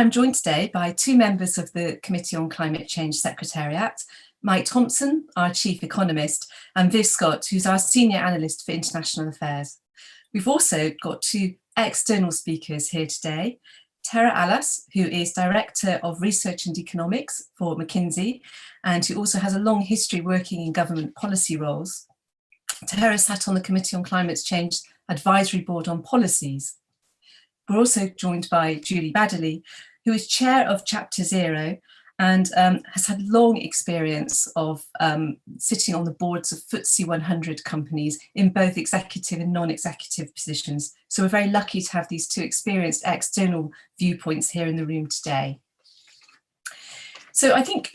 I'm joined today by two members of the Committee on Climate Change Secretariat, Mike Thompson, our Chief Economist, and Viv Scott, who's our Senior Analyst for International Affairs. We've also got two external speakers here today, Tera Allas, who is Director of Research and Economics for McKinsey, and who also has a long history working in government policy roles. Tera sat on the Committee on Climate Change Advisory Board on Policies. We're also joined by Julie Baddeley, who is Chair of Chapter Zero and has had long experience of sitting on the boards of FTSE 100 companies in both executive and non-executive positions. So we're very lucky to have these two experienced external viewpoints here in the room today. So I think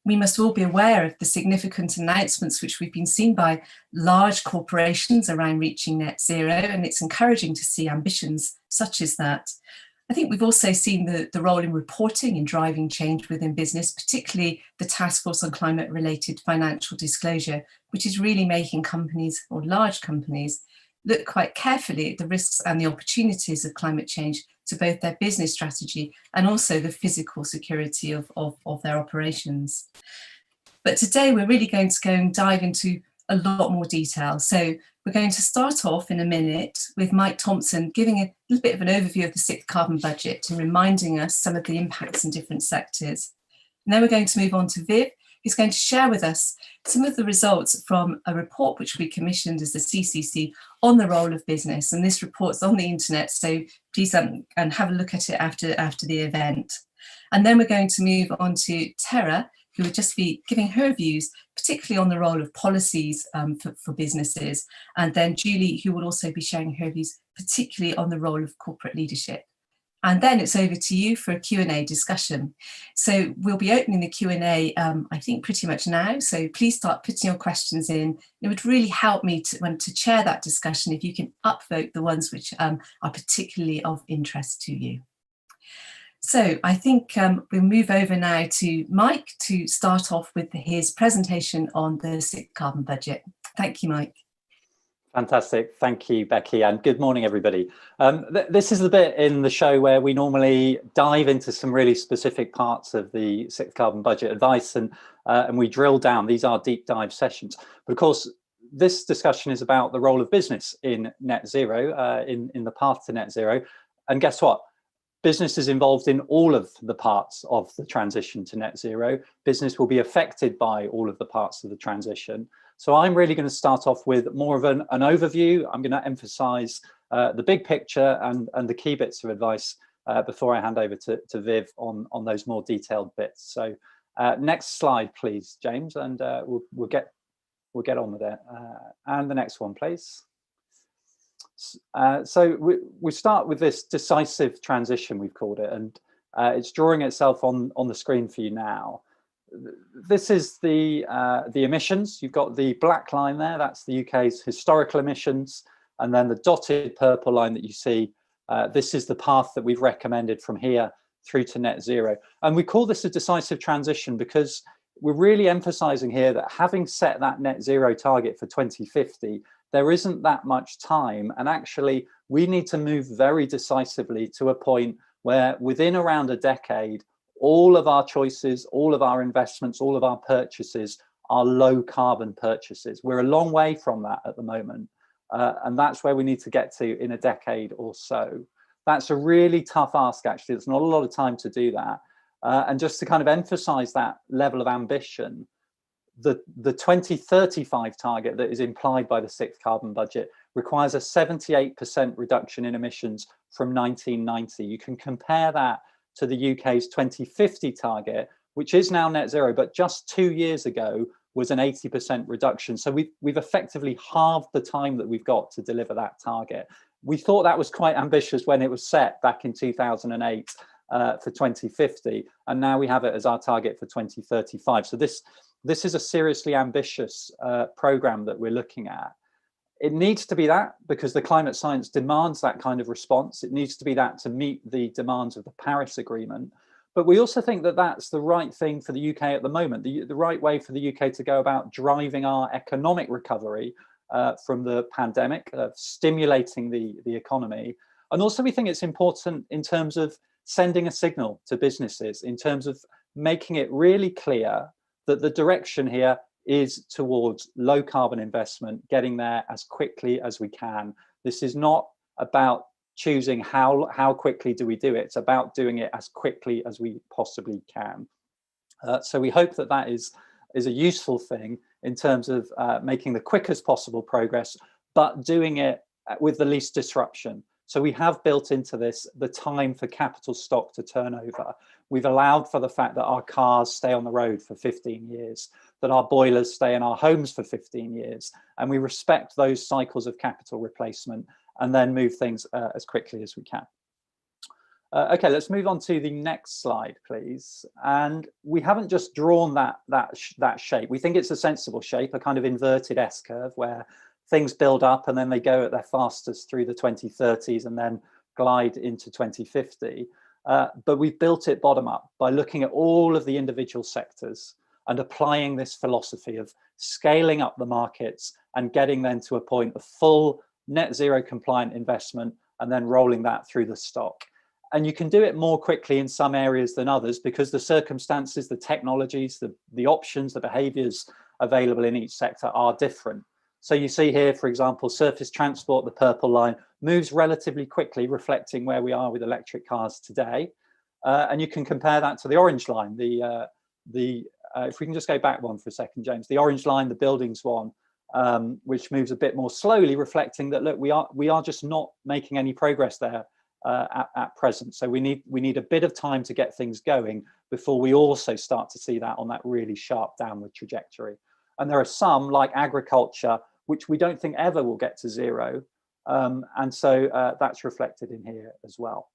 we must all be aware of the significant announcements which we've been seeing by large corporations around reaching net zero, and it's encouraging to see ambitions such as that. I think we've also seen the role in reporting in driving change within business, particularly the Task Force on Climate-Related Financial Disclosure, which is really making companies, or large companies, look quite carefully at the risks and the opportunities of climate change to both their business strategy and also the physical security of their operations. But today we're really going to go and dive into a lot more detail. So we're going to start off in a minute with Mike Thompson giving a little bit of an overview of the sixth carbon budget and reminding us some of the impacts in different sectors. And then we're going to move on to Viv, who's going to share with us some of the results from a report which we commissioned as the CCC on the role of business. And this report's on the internet, so please and have a look at it after the event. And then we're going to move on to Tera, who will just be giving her views, particularly on the role of policies for businesses. And then Julie, who will also be sharing her views, particularly on the role of corporate leadership. And then it's over to you for a Q&A discussion. So we'll be opening the Q&A, I think, pretty much now. So please start putting your questions in. It would really help me to chair that discussion if you can upvote the ones which are particularly of interest to you. So I think we'll move over now to Mike to start off with his presentation on the sixth carbon budget. Thank you, Mike. Fantastic. Thank you, Becky, and good morning, everybody. This is the bit in the show where we normally dive into some really specific parts of the sixth carbon budget advice and we drill down. These are deep dive sessions. But of course, this discussion is about the role of business in net zero, in the path to net zero. And guess what? Business is involved in all of the parts of the transition to net zero. Business will be affected by all of the parts of the transition. So I'm really going to start off with more of an overview. I'm going to emphasize the big picture and the key bits of advice before I hand over to Viv on those more detailed bits. So next slide, please, James, and we'll get on with it. And the next one, please. So we start with this decisive transition, we've called it, and it's drawing itself on the screen for you now. This is the emissions. You've got the black line there, that's the UK's historical emissions, and then the dotted purple line that you see, this is the path that we've recommended from here through to net zero. And we call this a decisive transition because we're really emphasizing here that having set that net zero target for 2050, there isn't that much time, and actually we need to move very decisively to a point where within around a decade, all of our choices, all of our investments, all of our purchases are low carbon purchases. We're a long way from that at the moment, and that's where we need to get to in a decade or so. That's a really tough ask, actually. There's not a lot of time to do that. And just to kind of emphasize that level of ambition, the 2035 target that is implied by the sixth carbon budget requires a 78% reduction in emissions from 1990. You can compare that to the UK's 2050 target, which is now net zero, but just 2 years ago was an 80% reduction. So we've effectively halved the time that we've got to deliver that target. We thought that was quite ambitious when it was set back in 2008 for 2050, and now we have it as our target for 2035. So this is a seriously ambitious program that we're looking at. It needs to be that because the climate science demands that kind of response. It needs to be that to meet the demands of the Paris Agreement. But we also think that that's the right thing for the UK at the moment, the right way for the UK to go about driving our economic recovery from the pandemic, stimulating the economy. And also we think it's important in terms of sending a signal to businesses in terms of making it really clear that the direction here is towards low carbon investment, getting there as quickly as we can. This is not about choosing how quickly do we do it. It's about doing it as quickly as we possibly can. So we hope that that is a useful thing in terms of making the quickest possible progress, but doing it with the least disruption. So we have built into this the time for capital stock to turn over. We've allowed for the fact that our cars stay on the road for 15 years, that our boilers stay in our homes for 15 years, and we respect those cycles of capital replacement and then move things as quickly as we can. Okay, let's move on to the next slide, please. And we haven't just drawn that shape. We think it's a sensible shape, a kind of inverted S-curve where things build up and then they go at their fastest through the 2030s and then glide into 2050. But we've built it bottom up by looking at all of the individual sectors and applying this philosophy of scaling up the markets and getting them to a point of full net zero compliant investment and then rolling that through the stock. And you can do it more quickly in some areas than others because the circumstances, the technologies, the options, the behaviors available in each sector are different. So you see here, for example, surface transport, the purple line, moves relatively quickly, reflecting where we are with electric cars today. And you can compare that to the orange line. If we can just go back one for a second, James, the orange line, the buildings one, which moves a bit more slowly, reflecting that, look, we are just not making any progress there at present. So we need a bit of time to get things going before we also start to see that on that really sharp downward trajectory. And there are some, like agriculture, which we don't think ever will get to zero. And so that's reflected in here as well.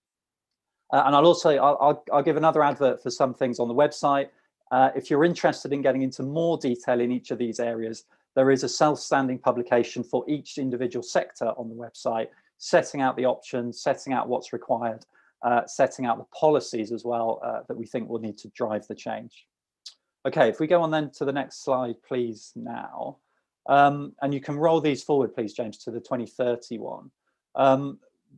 And I'll give another advert for some things on the website. If you're interested in getting into more detail in each of these areas, there is a self-standing publication for each individual sector on the website, setting out the options, setting out what's required, setting out the policies as well that we think will need to drive the change. Okay, if we go on then to the next slide, please, now. And you can roll these forward, please, James, to the 2031.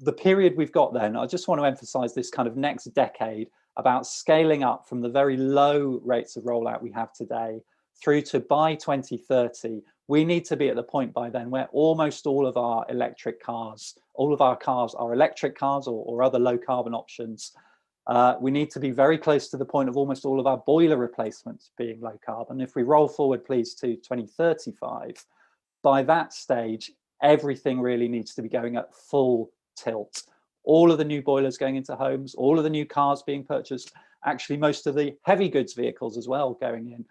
The period we've got then, I just want to emphasize this kind of next decade about scaling up from the very low rates of rollout we have today through to by 2030, we need to be at the point by then where almost all of our electric cars, all of our cars are electric cars or other low carbon options. We need to be very close to the point of almost all of our boiler replacements being low carbon. If we roll forward, please, to 2035, by that stage, everything really needs to be going at full tilt. All of the new boilers going into homes, all of the new cars being purchased, actually most of the heavy goods vehicles as well going in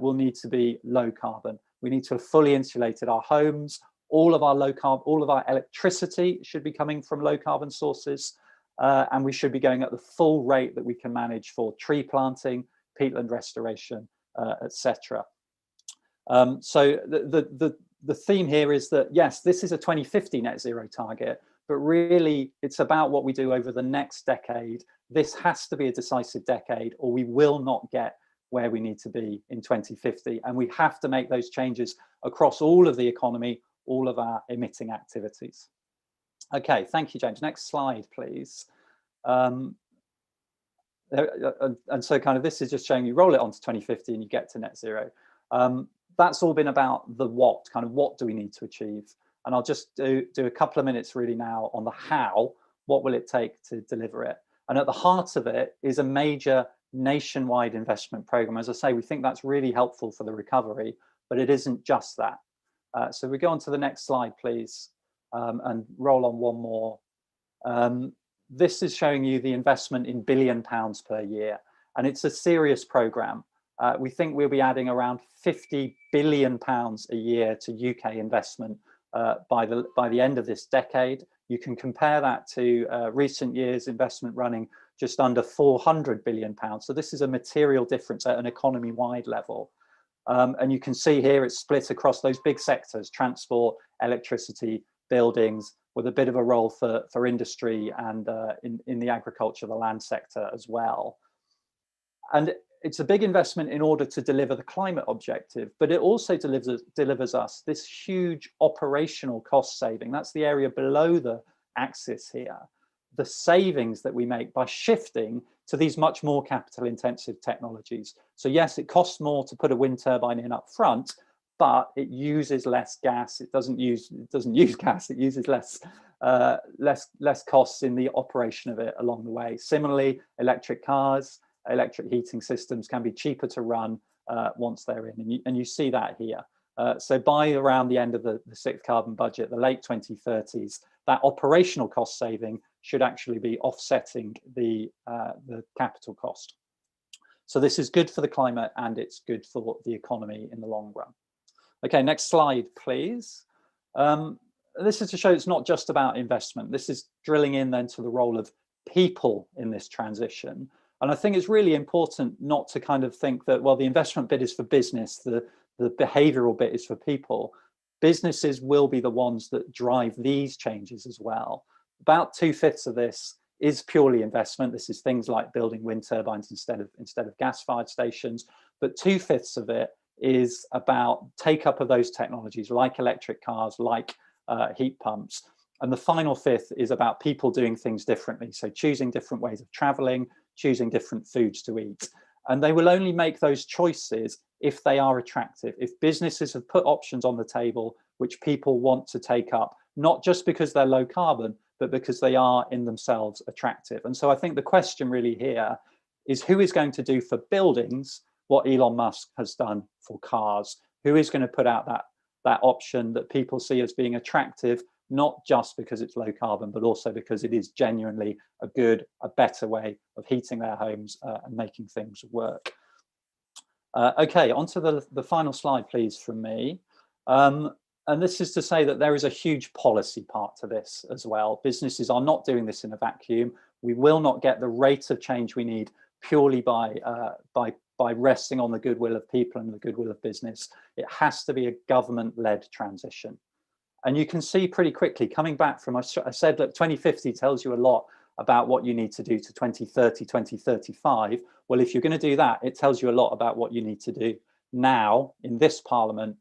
will need to be low carbon. We need to have fully insulated our homes. All of our low carbon, all of our electricity should be coming from low carbon sources. And we should be going at the full rate that we can manage for tree planting, peatland restoration, etc. So the theme here is that, yes, this is a 2050 net zero target, but really it's about what we do over the next decade. This has to be a decisive decade or we will not get where we need to be in 2050. And we have to make those changes across all of the economy, all of our emitting activities. Okay, thank you, James. Next slide, please. And so kind of this is just showing you roll it onto 2050 and you get to net zero. That's all been about the what, kind of what do we need to achieve? And I'll just do a couple of minutes really now on the how, what will it take to deliver it? And at the heart of it is a major nationwide investment program. As I say, we think that's really helpful for the recovery, but it isn't just that. So we go on to the next slide, please, and roll on one more. This is showing you the investment in £1 billion per year, and it's a serious program. We think we'll be adding around £50 billion a year to UK investment by the end of this decade. You can compare that to recent years' investment running just under £400 billion. So this is a material difference at an economy-wide level. And you can see here it's split across those big sectors, transport, electricity, buildings, with a bit of a role for industry and in the agriculture, the land sector as well. And it's a big investment in order to deliver the climate objective, but it also delivers us this huge operational cost saving. That's the area below the axis here. the savings that we make by shifting to these much more capital intensive technologies. So yes, it costs more to put a wind turbine in up front, but it uses less gas. It doesn't use gas. It uses less costs in the operation of it along the way. Similarly, electric cars, electric heating systems can be cheaper to run once they're in, and you see that here. So by around the end of the sixth carbon budget, the late 2030s, that operational cost saving should actually be offsetting the capital cost. So this is good for the climate and it's good for the economy in the long run. Okay, next slide, please. This is to show it's not just about investment. This is drilling in then to the role of people in this transition. And I think it's really important not to kind of think that, well, the investment bit is for business, the behavioral bit is for people. Businesses will be the ones that drive these changes as well. About 2/5 of this is purely investment. This is things like building wind turbines instead of gas-fired stations. But 2/5 of it is about take up of those technologies like electric cars, like heat pumps. And the final 1/5 is about people doing things differently. So choosing different ways of traveling, choosing different foods to eat. And they will only make those choices if they are attractive, if businesses have put options on the table which people want to take up, not just because they're low carbon, but because they are in themselves attractive. And so I think the question really here is who is going to do for buildings what Elon Musk has done for cars? Who is going to put out that option that people see as being attractive, not just because it's low carbon, but also because it is genuinely a better way of heating their homes and making things work. Okay, on to the final slide, please, from me. And this is to say that there is a huge policy part to this as well. Businesses are not doing this in a vacuum. We will not get the rate of change we need purely by resting on the goodwill of people and the goodwill of business. It has to be a government-led transition. And you can see pretty quickly, coming back from, I said, look, 2050 tells you a lot about what you need to do to 2030, 2035. Well, if you're going to do that, it tells you a lot about what you need to do now in this parliament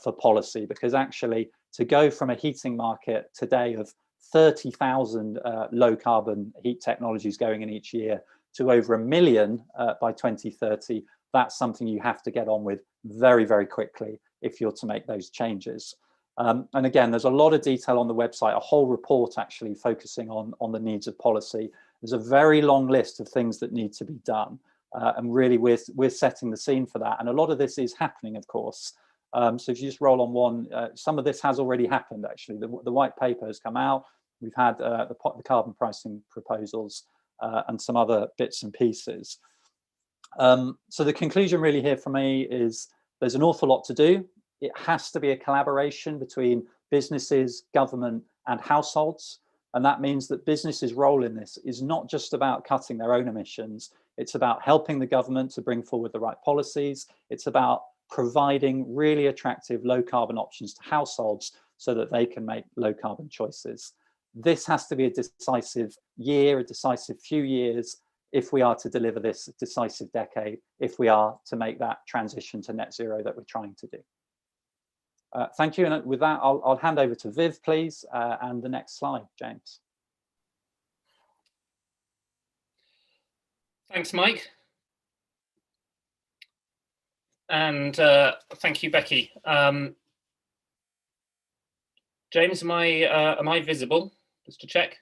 for policy, because actually to go from a heating market today of 30,000 low carbon heat technologies going in each year to over 1 million by 2030, that's something you have to get on with very, very quickly if you're to make those changes. And again, there's a lot of detail on the website, a whole report actually focusing on the needs of policy. There's a very long list of things that need to be done. And really, we're setting the scene for that. And a lot of this is happening, of course. So if you just roll on one, some of this has already happened, actually. The white paper has come out. We've had the carbon pricing proposals and some other bits and pieces. So the conclusion really here for me is there's an awful lot to do. It has to be a collaboration between businesses, government, and households. And that means that businesses' role in this is not just about cutting their own emissions. It's about helping the government to bring forward the right policies. It's about providing really attractive low carbon options to households so that they can make low carbon choices. This has to be a decisive year, a decisive few years, if we are to deliver this decisive decade, if we are to make that transition to net zero that we're trying to do. Thank you. And with that, I'll hand over to Viv, please, and the next slide, James. Thanks, Mike. And thank you, Becky. James, am I visible? Just to check.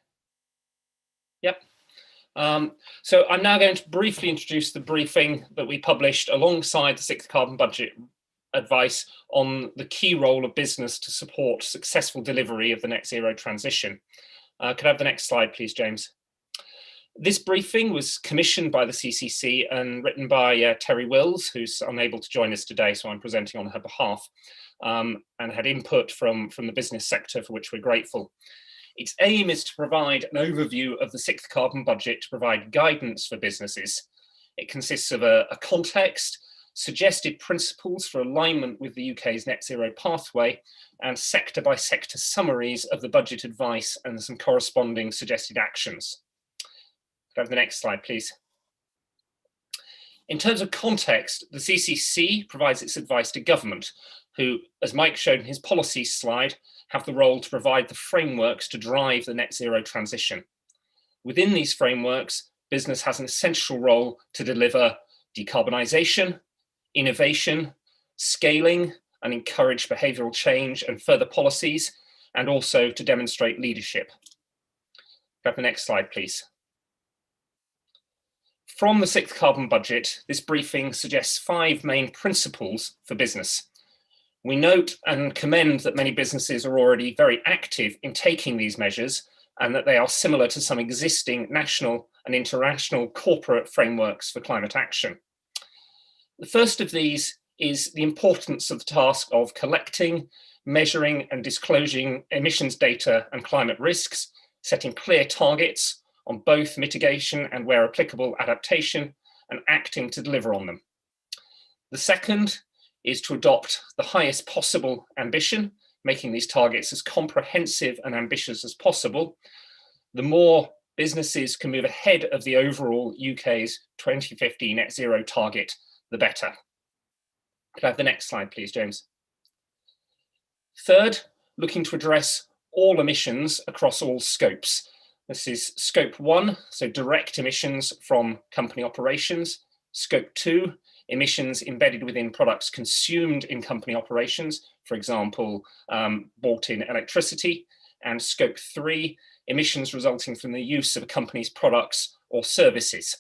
Yep. So I'm now going to briefly introduce the briefing that we published alongside the sixth carbon budget advice on the key role of business to support successful delivery of the net zero transition. Could I have the next slide, please, James? This briefing was commissioned by the CCC and written by Terry Wills, who's unable to join us today, so I'm presenting on her behalf, and had input from the business sector, for which we're grateful. Its aim is to provide an overview of the sixth carbon budget to provide guidance for businesses. It consists of a context, suggested principles for alignment with the UK's net zero pathway, and sector by sector summaries of the budget advice and some corresponding suggested actions. Could I have the next slide, please? In terms of context, the CCC provides its advice to government, who, as Mike showed in his policy slide, have the role to provide the frameworks to drive the net zero transition. Within these frameworks, business has an essential role to deliver decarbonisation, innovation, scaling, and encourage behavioural change and further policies, and also to demonstrate leadership. Grab the next slide, please. From the sixth carbon budget, this briefing suggests 5 main principles for business. We note and commend that many businesses are already very active in taking these measures, and that they are similar to some existing national and international corporate frameworks for climate action. The first of these is the importance of the task of collecting, measuring and disclosing emissions data and climate risks, setting clear targets on both mitigation and, where applicable, adaptation, and acting to deliver on them. The second is to adopt the highest possible ambition, making these targets as comprehensive and ambitious as possible. The more businesses can move ahead of the overall UK's 2050 net zero target, the better. Could I have the next slide, please, James? Third, looking to address all emissions across all scopes. This is scope 1, so direct emissions from company operations. Scope 2, emissions embedded within products consumed in company operations, for example, bought in electricity. And scope 3, emissions resulting from the use of a company's products or services.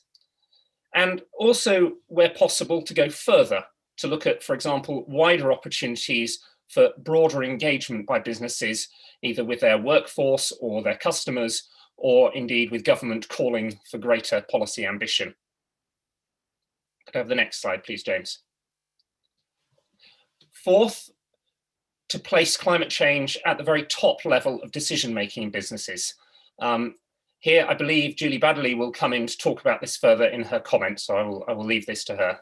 And also, where possible, to go further, to look at, for example, wider opportunities for broader engagement by businesses, either with their workforce or their customers, or indeed with government calling for greater policy ambition. Could I have the next slide, please, James? Fourth, to place climate change at the very top level of decision-making in businesses. Here, I believe Julie Baddeley will come in to talk about this further in her comments, so I will leave this to her.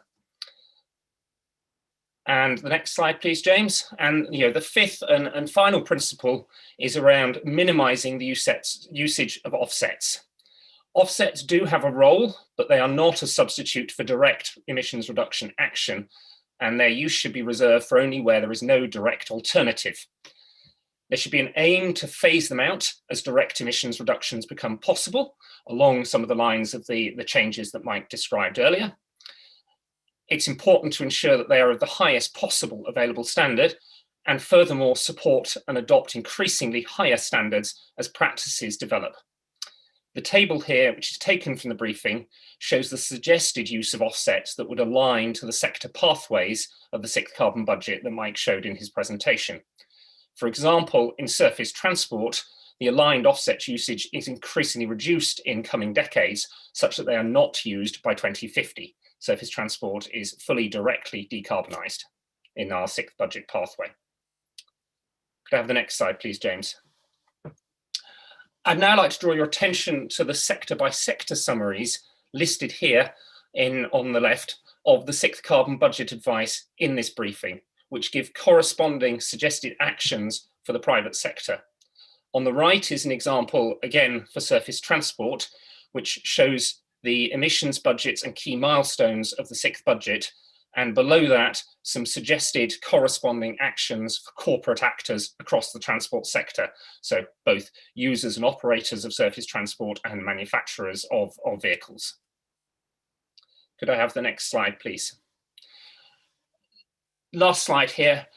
And the next slide, please, James. And the fifth and final principle is around minimising the usage of offsets. Offsets do have a role, but they are not a substitute for direct emissions reduction action, and their use should be reserved for only where there is no direct alternative. There should be an aim to phase them out as direct emissions reductions become possible, along some of the lines of the changes that Mike described earlier. It's important to ensure that they are of the highest possible available standard, and furthermore support and adopt increasingly higher standards as practices develop. The table here, which is taken from the briefing, shows the suggested use of offsets that would align to the sector pathways of the sixth carbon budget that Mike showed in his presentation. For example, in surface transport, the aligned offset usage is increasingly reduced in coming decades, such that they are not used by 2050. Surface transport is fully directly decarbonised in our sixth budget pathway. Could I have the next slide, please, James? I'd now like to draw your attention to the sector by sector summaries listed here on the left of the sixth carbon budget advice in this briefing, which give corresponding suggested actions for the private sector. On the right is an example, again, for surface transport, which shows the emissions budgets and key milestones of the sixth budget, and below that, some suggested corresponding actions for corporate actors across the transport sector, so both users and operators of surface transport and manufacturers of vehicles. Could I have the next slide, please? Last slide here.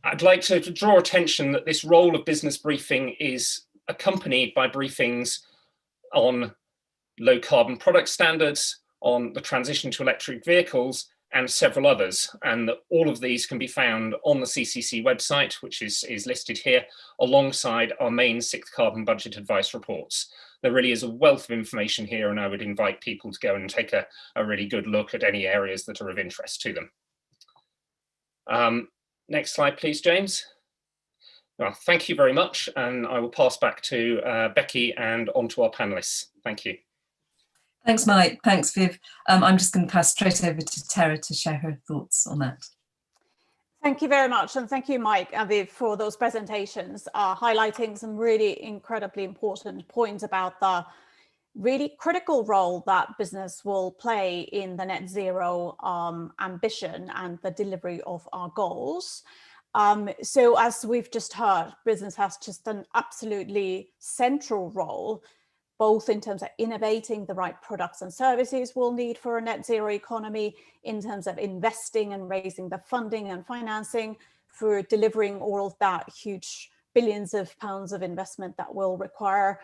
I'd like to draw attention that this role of business briefing is accompanied by briefings on low carbon product standards, on the transition to electric vehicles, and several others. And that all of these can be found on the CCC website, which is listed here, alongside our main sixth carbon budget advice reports. There really is a wealth of information here, and I would invite people to go and take a really good look at any areas that are of interest to them. Next slide, please, James. Well, thank you very much, and I will pass back to Becky and on to our panellists. Thank you. Thanks, Mike. Thanks, Viv. I'm just going to pass straight over to Tera to share her thoughts on that. Thank you very much, and thank you, Mike and Viv, for those presentations, highlighting some really incredibly important points about the really critical role that business will play in the net zero ambition and the delivery of our goals. So as we've just heard, business has just an absolutely central role, both in terms of innovating the right products and services we'll need for a net zero economy, in terms of investing and raising the funding and financing for delivering all of that huge billions of pounds of investment that will require,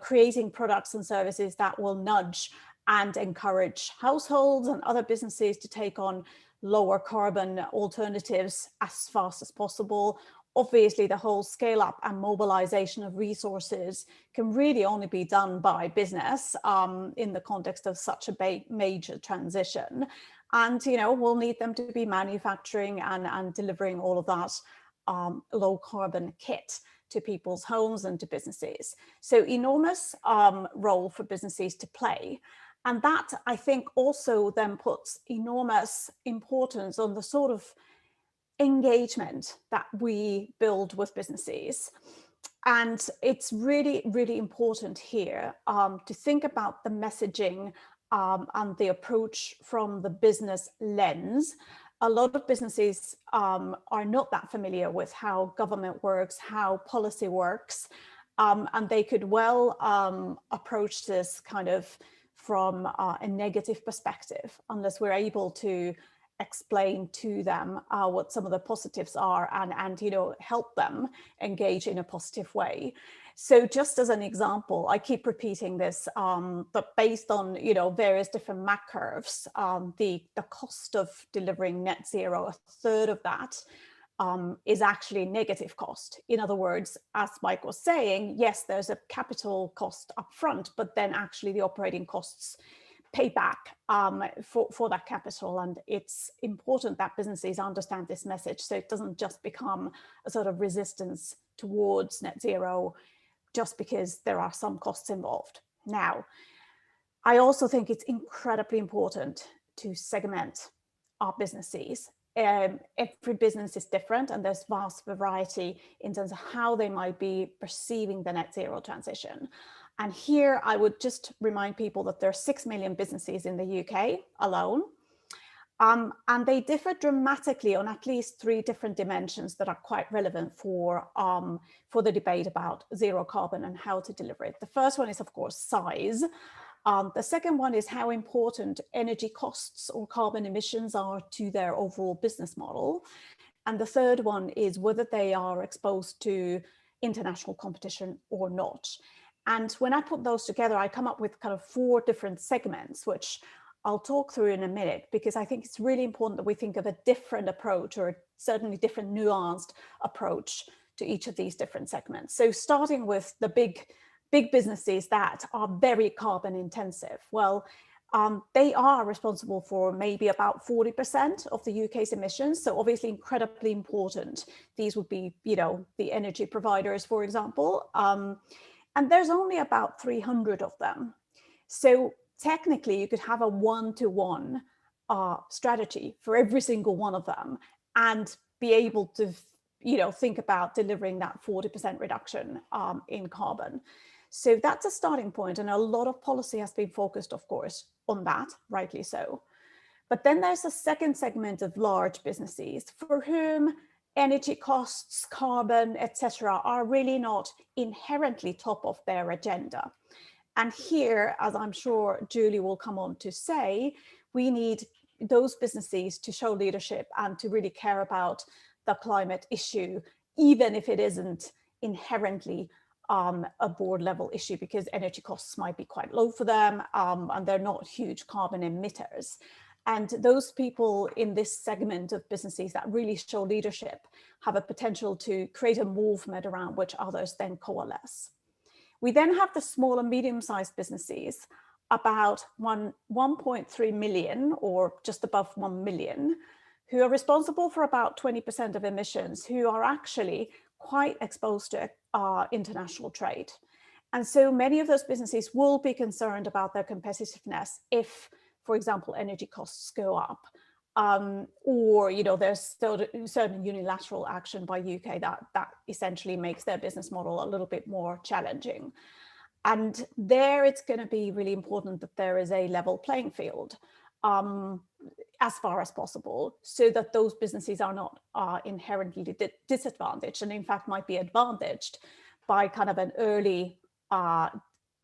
creating products and services that will nudge and encourage households and other businesses to take on lower carbon alternatives as fast as possible. Obviously, the whole scale up and mobilization of resources can really only be done by business in the context of such a major transition. And, we'll need them to be manufacturing and delivering all of that low carbon kit to people's homes and to businesses. So enormous role for businesses to play. And that, I think, also then puts enormous importance on the sort of engagement that we build with businesses. And it's really, really important here to think about the messaging and the approach from the business lens. A lot of businesses are not that familiar with how government works, how policy works, and they could well approach this kind of from a negative perspective, unless we're able to explain to them what some of the positives are and help them engage in a positive way. So just as an example, I keep repeating this, but based on various different MAC curves, the cost of delivering net zero, a third of that is actually negative cost. In other words, as Mike was saying, yes, there's a capital cost upfront, but then actually the operating costs pay back for that capital. And it's important that businesses understand this message so it doesn't just become a sort of resistance towards net zero just because there are some costs involved. Now, I also think it's incredibly important to segment our businesses. Every business is different and there's vast variety in terms of how they might be perceiving the net zero transition. And here I would just remind people that there are 6 million businesses in the UK alone. And they differ dramatically on at least 3 different dimensions that are quite relevant for the debate about zero carbon and how to deliver it. The first one is, of course, size. The second one is how important energy costs or carbon emissions are to their overall business model. And the third one is whether they are exposed to international competition or not. And when I put those together, I come up with kind of 4 different segments, which I'll talk through in a minute, because I think it's really important that we think of a different approach, or certainly different nuanced approach to each of these different segments. So starting with the big businesses that are very carbon intensive. Well, they are responsible for maybe about 40% of the UK's emissions. So obviously incredibly important. These would be, the energy providers, for example. And there's only about 300 of them. So technically you could have a 1-to-1 strategy for every single one of them and be able to, think about delivering that 40% reduction in carbon. So that's a starting point, and a lot of policy has been focused, of course, on that, rightly so. But then there's a second segment of large businesses for whom energy costs, carbon, etc., are really not inherently top of their agenda. And here, as I'm sure Julie will come on to say, we need those businesses to show leadership and to really care about the climate issue, even if it isn't inherently a board level issue, because energy costs might be quite low for them and they're not huge carbon emitters. And those people in this segment of businesses that really show leadership have a potential to create a movement around which others then coalesce. We then have the small and medium-sized businesses, about 1.3 million or just above 1 million, who are responsible for about 20% of emissions, who are actually quite exposed to international trade. And so many of those businesses will be concerned about their competitiveness if, for example, energy costs go up, or there's still certain unilateral action by UK that essentially makes their business model a little bit more challenging. And there it's going to be really important that there is a level playing field as far as possible, so that those businesses are not inherently disadvantaged, and in fact might be advantaged by kind of an early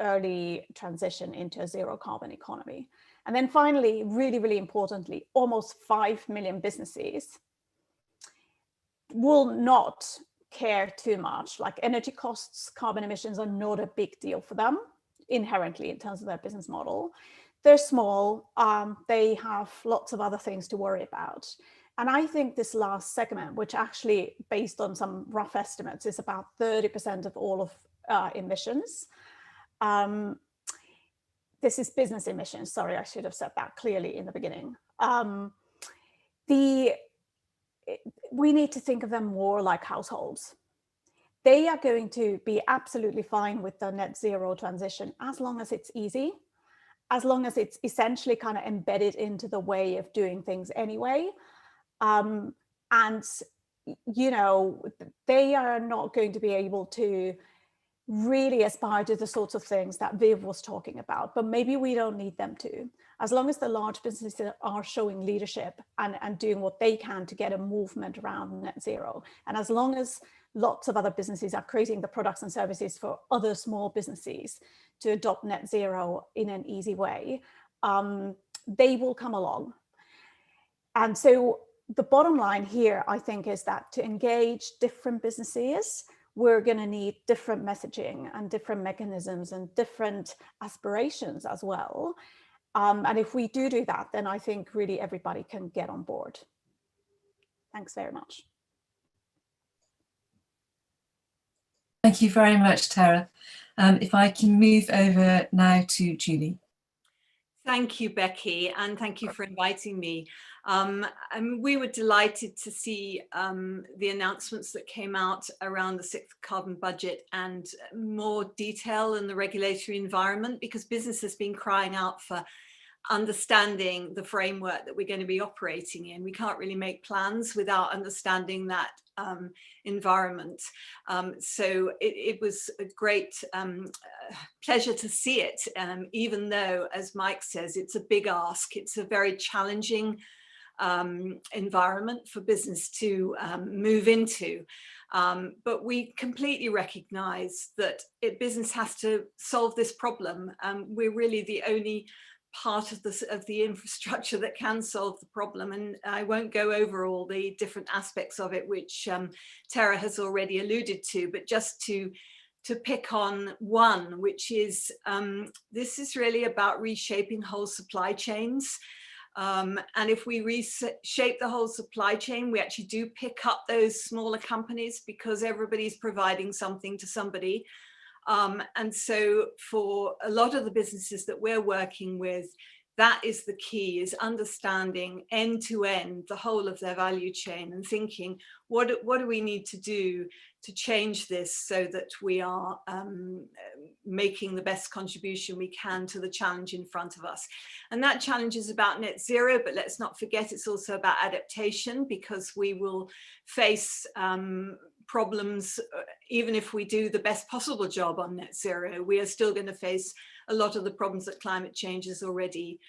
early transition into a zero carbon economy. And then finally, really, really importantly, almost 5 million businesses will not care too much. Like energy costs, carbon emissions are not a big deal for them inherently in terms of their business model. They're small, they have lots of other things to worry about. And I think this last segment, which actually based on some rough estimates is about 30% of all of emissions. This is business emissions. Sorry, I should have said that clearly in the beginning. We need to think of them more like households. They are going to be absolutely fine with the net zero transition as long as it's easy, as long as it's essentially kind of embedded into the way of doing things anyway. And, you know, they are not going to be able to really aspire to the sorts of things that Viv was talking about, but maybe we don't need them to. As long as the large businesses are showing leadership and doing what they can to get a movement around net zero, and as long as lots of other businesses are creating the products and services for other small businesses to adopt net zero in an easy way, they will come along. And so the bottom line here, I think, is that to engage different businesses, we're going to need different messaging and different mechanisms and different aspirations as well. And if we do that, then I think really everybody can get on board. Thanks very much. Thank you very much, Tera. If I can move over now to Julie. Thank you, Becky, and thank you for inviting me. We were delighted to see the announcements that came out around the sixth carbon budget and more detail in the regulatory environment, because business has been crying out for understanding the framework that we're going to be operating in. We can't really make plans without understanding that environment. So it was a great pleasure to see it, even though, as Mike says, it's a big ask. It's a very challenging environment for business to move into. But we completely recognize that business has to solve this problem. We're really the only part of the infrastructure that can solve the problem, and I won't go over all the different aspects of it, which Tera has already alluded to, but just to pick on one, which is this is really about reshaping whole supply chains. And if we reshape the whole supply chain, we actually do pick up those smaller companies because everybody's providing something to somebody. And so for a lot of the businesses that we're working with, that is the key, is understanding end to end the whole of their value chain and thinking, what do we need to do to change this so that we are making the best contribution we can to the challenge in front of us. And that challenge is about net zero, but let's not forget it's also about adaptation, because we will face problems. Even if we do the best possible job on net zero, we are still going to face a lot of the problems that climate change has already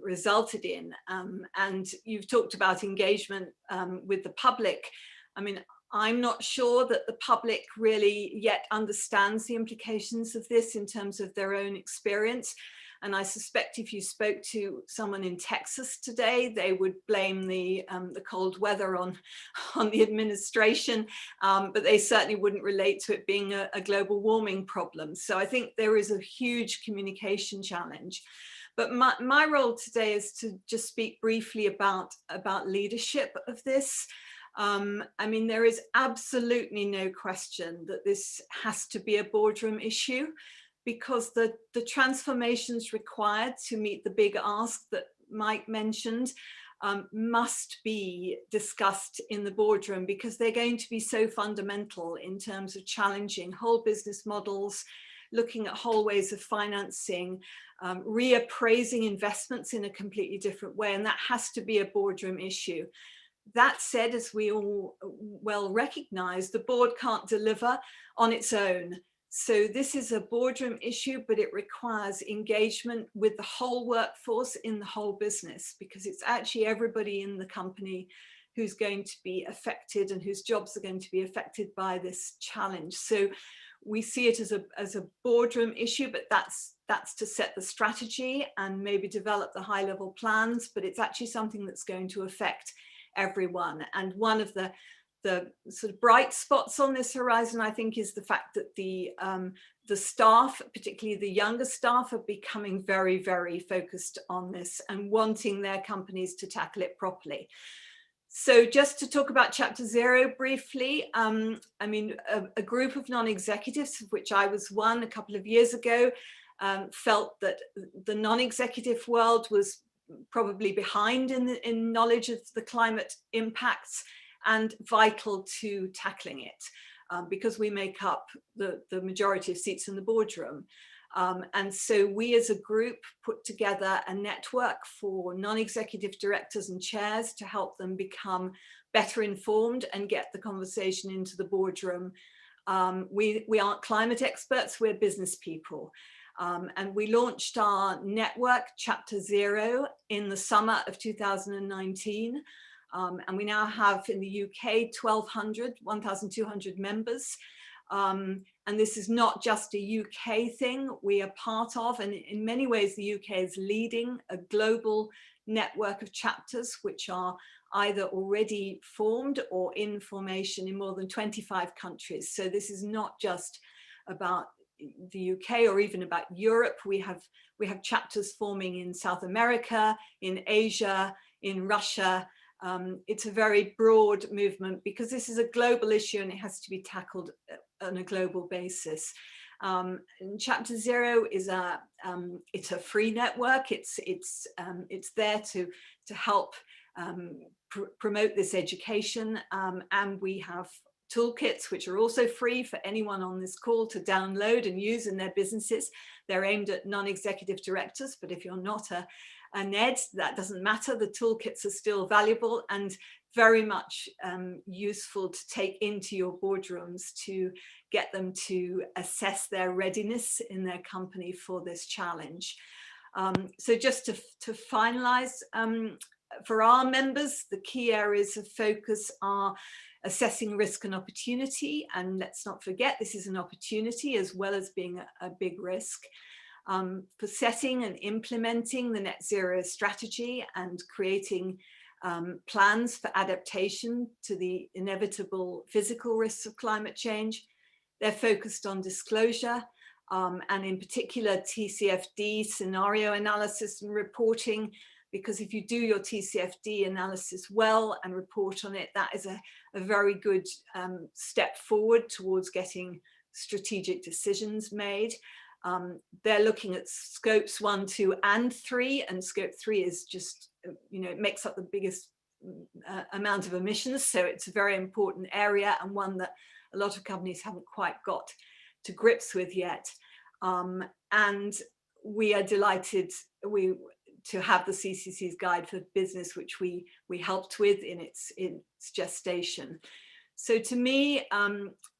resulted in. And you've talked about engagement with the public. I mean, I'm not sure that the public really yet understands the implications of this in terms of their own experience. And I suspect if you spoke to someone in Texas today, they would blame the cold weather on the administration, but they certainly wouldn't relate to it being a global warming problem. So I think there is a huge communication challenge. But my role today is to just speak briefly about leadership of this. I mean, there is absolutely no question that this has to be a boardroom issue, because the transformations required to meet the big ask that Mike mentioned must be discussed in the boardroom, because they're going to be so fundamental in terms of challenging whole business models, looking at whole ways of financing, reappraising investments in a completely different way, and that has to be a boardroom issue. That said, as we all well recognize, the board can't deliver on its own. So this is a boardroom issue, but it requires engagement with the whole workforce in the whole business, because it's actually everybody in the company who's going to be affected and whose jobs are going to be affected by this challenge. So we see it as a boardroom issue, but that's to set the strategy and maybe develop the high level plans, but it's actually something that's going to affect everyone. And one of the sort of bright spots on this horizon, I think, is the fact that the staff, particularly the younger staff, are becoming very, very focused on this and wanting their companies to tackle it properly. So just to talk about Chapter Zero briefly, I mean, a group of non-executives, of which I was one a couple of years ago, felt that the non-executive world was probably behind in knowledge of the climate impacts and vital to tackling it, because we make up the majority of seats in the boardroom. And so we as a group put together a network for non-executive directors and chairs to help them become better informed and get the conversation into the boardroom. We aren't climate experts, we're business people. And we launched our network, Chapter Zero, in the summer of 2019. And we now have in the UK 1,200 members. And this is not just a UK thing we are part of, and in many ways the UK is leading a global network of chapters which are either already formed or in formation in more than 25 countries. So this is not just about the UK or even about Europe. We have chapters forming in South America, in Asia, in Russia. It's a very broad movement because this is a global issue and it has to be tackled on a global basis. And Chapter Zero is it's a free network. It's there to help promote this education, and we have toolkits which are also free for anyone on this call to download and use in their businesses. They're aimed at non-executive directors, but if you're not a NED, that doesn't matter. The toolkits are still valuable and very much useful to take into your boardrooms to get them to assess their readiness in their company for this challenge. So just to finalize, for our members, the key areas of focus are assessing risk and opportunity. And let's not forget, this is an opportunity as well as being a big risk. For setting and implementing the net zero strategy and creating plans for adaptation to the inevitable physical risks of climate change. They're focused on disclosure, and in particular TCFD scenario analysis and reporting, because if you do your TCFD analysis well and report on it, that is a very good step forward towards getting strategic decisions made. They're looking at scopes 1, 2, and 3, and scope 3 is just, it makes up the biggest amount of emissions. So it's a very important area and one that a lot of companies haven't quite got to grips with yet. And we are delighted to have the CCC's Guide for Business, which we helped with in its gestation. So to me,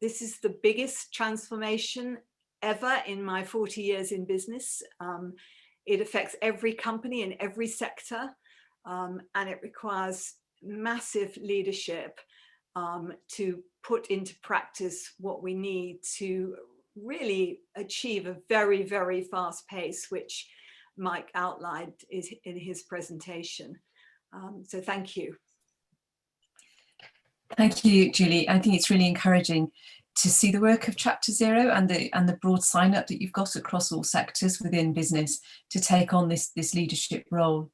this is the biggest transformation ever in my 40 years in business. It affects every company in every sector, and it requires massive leadership to put into practice what we need to really achieve a very, very fast pace, which Mike outlined in his presentation. So thank you. Thank you, Julie. I think it's really encouraging to see the work of Chapter Zero and the broad sign up that you've got across all sectors within business to take on this leadership role.